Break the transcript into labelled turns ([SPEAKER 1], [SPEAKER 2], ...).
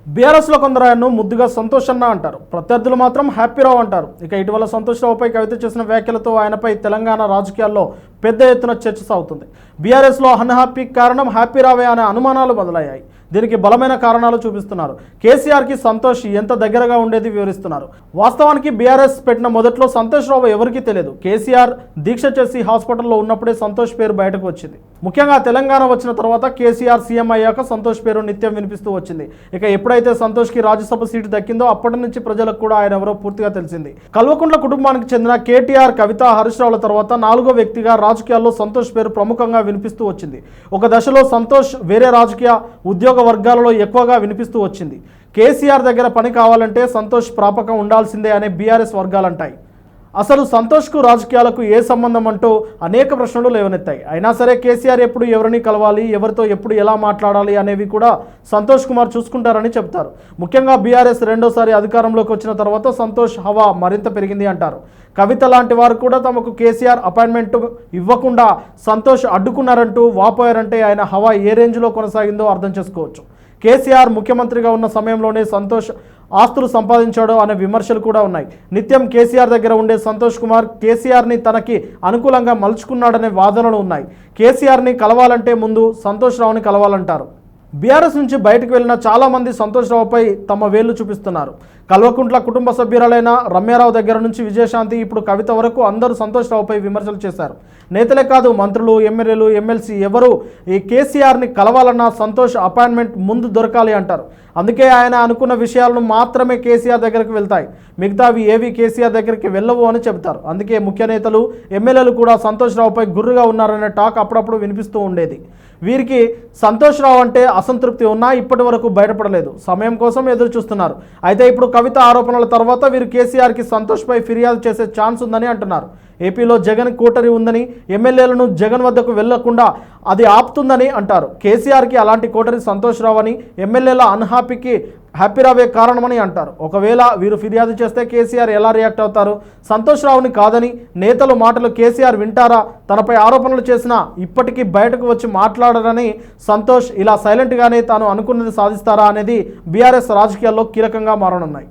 [SPEAKER 1] బీఆర్ఎస్లో కొందరు ఆయన్ను ముద్దుగా సంతోష్ అన్న అంటారు, ప్రత్యర్థులు మాత్రం హ్యాపీరావు అంటారు. ఇక ఇటీవల సంతోష్ రావుపై కవిత చేసిన వ్యాఖ్యలతో ఆయనపై తెలంగాణ రాజకీయాల్లో పెద్ద ఎత్తున చర్చ సాగుతుంది. బీఆర్ఎస్లో అన్హ్యాపీ కారణం హ్యాపీరావే అనే అనుమానాలు మొదలయ్యాయి. దీనికి బలమైన కారణాలు చూపిస్తున్నారు. కేసీఆర్కి సంతోష్ ఎంత దగ్గరగా ఉండేది వివరిస్తున్నారు. వాస్తవానికి బీఆర్ఎస్ పెట్టిన మొదట్లో సంతోష్ రావు ఎవరికీ తెలియదు. కేసీఆర్ దీక్ష చేసి హాస్పిటల్లో ఉన్నప్పుడే సంతోష్ పేరు బయటకు వచ్చింది. ముఖ్యంగా తెలంగాణ వచ్చిన తర్వాత కేసీఆర్ సీఎం అయ్యాక సంతోష్ పేరు నిత్యం వినిపిస్తూ వచ్చింది. ఇక ఎప్పుడైతే సంతోష్కి రాజ్యసభ సీటు దక్కిందో అప్పటి నుంచి ప్రజలకు కూడా ఆయన ఎవరో పూర్తిగా తెలిసింది. కల్వకుంట్ల కుటుంబానికి చెందిన కేటీఆర్, కవిత, హరీష్ రావుల తర్వాత 4వ వ్యక్తిగా రాజకీయాల్లో సంతోష్ పేరు ప్రముఖంగా వినిపిస్తూ వచ్చింది. ఒక దశలో సంతోష్ వేరే రాజకీయ ఉద్యోగ వర్గాలలో ఎక్కువగా వినిపిస్తూ వచ్చింది. కేసీఆర్ దగ్గర పని కావాలంటే సంతోష్ ప్రాపకం ఉండాల్సిందే అనే బీఆర్ఎస్ వర్గాలంటాయి. అసలు సంతోష్కు రాజకీయాలకు ఏ సంబంధం అంటూ అనేక ప్రశ్నలు లేవనెత్తాయి. అయినా సరే కేసీఆర్ ఎప్పుడు ఎవరిని కలవాలి, ఎవరితో ఎప్పుడు ఎలా మాట్లాడాలి అనేవి కూడా సంతోష్ కుమార్ చూసుకుంటారని చెప్తారు. ముఖ్యంగా బీఆర్ఎస్ రెండోసారి అధికారంలోకి వచ్చిన తర్వాత సంతోష్ హవా మరింత పెరిగింది అంటారు. కవిత లాంటి వారు కూడా తమకు కేసీఆర్ అపాయింట్మెంట్ ఇవ్వకుండా సంతోష్ అడ్డుకున్నారంటూ వాపోయారంటే ఆయన హవా ఏ రేంజ్లో కొనసాగిందో అర్థం చేసుకోవచ్చు. కేసీఆర్ ముఖ్యమంత్రిగా ఉన్న సమయంలోనే సంతోష్ ఆస్తులు సంపాదించాడు అనే విమర్శలు కూడా ఉన్నాయి. నిత్యం కేసీఆర్ దగ్గర ఉండే సంతోష్ కుమార్ కేసీఆర్ని తనకి అనుకూలంగా మలుచుకున్నాడనే వాదనలు ఉన్నాయి. కేసీఆర్ని కలవాలంటే ముందు సంతోష్ రావుని కలవాలంటారు. బీఆర్ఎస్ నుంచి బయటకు వెళ్ళిన చాలామంది సంతోష్ రావుపై తమ వేళ్లు చూపిస్తున్నారు. కల్వకుంట్ల కుటుంబ సభ్యురాలైన రమ్యారావు దగ్గర నుంచి విజయశాంతి, ఇప్పుడు కవిత వరకు అందరూ సంతోష్ రావుపై విమర్శలు చేశారు. నేతలే కాదు, మంత్రులు, ఎమ్మెల్యేలు, ఎమ్మెల్సీ ఎవరు ఈ కేసీఆర్ని కలవాలన్నా సంతోష్ అపాయింట్మెంట్ ముందు దొరకాలి అంటారు. అందుకే ఆయన అనుకున్న విషయాలను మాత్రమే కేసీఆర్ దగ్గరికి వెళ్తాయి, మిగతావి ఏవి కేసీఆర్ దగ్గరికి వెళ్ళవు అని చెబుతారు. అందుకే ముఖ్య నేతలు, ఎమ్మెల్యేలు కూడా సంతోష్ రావుపై గుర్రుగా ఉన్నారనే టాక్ అప్పుడప్పుడు వినిపిస్తూ ఉండేది. వీరికి సంతోష్ రావు అంటే అసంతృప్తి ఉన్నా ఇప్పటి వరకు బయటపడలేదు. సమయం కోసం ఎదురు చూస్తున్నారు. అయితే ఇప్పుడు కవిత ఆరోపణల తర్వాత వీరు కేసీఆర్కి సంతోష్పై ఫిర్యాదు చేసే ఛాన్స్ ఉందని అంటున్నారు. ఏపీలో జగన్ కూటరి ఉందని, ఎమ్మెల్యేలను జగన్ వద్దకు వెళ్లకుండా అది ఆపుతుందని అంటారు. కేసీఆర్కి అలాంటి కూటరి సంతోష్ రావు అని, ఎమ్మెల్యేల అన్హ్యాపీకి హ్యాపీరావే కారణమని అంటారు. ఒకవేళ వీరు ఫిర్యాదు చేస్తే కేసీఆర్ ఎలా రియాక్ట్ అవుతారు? సంతోష్ రావుని కాదని నేతలు మాటలు కేసీఆర్ వింటారా? తనపై ఆరోపణలు చేసినా ఇప్పటికీ బయటకు వచ్చి మాట్లాడరని సంతోష్ ఇలా సైలెంట్గానే తాను అనుకున్నది సాధిస్తారా అనేది బీఆర్ఎస్ రాజకీయాల్లో కీలకంగా మారనున్నాయి.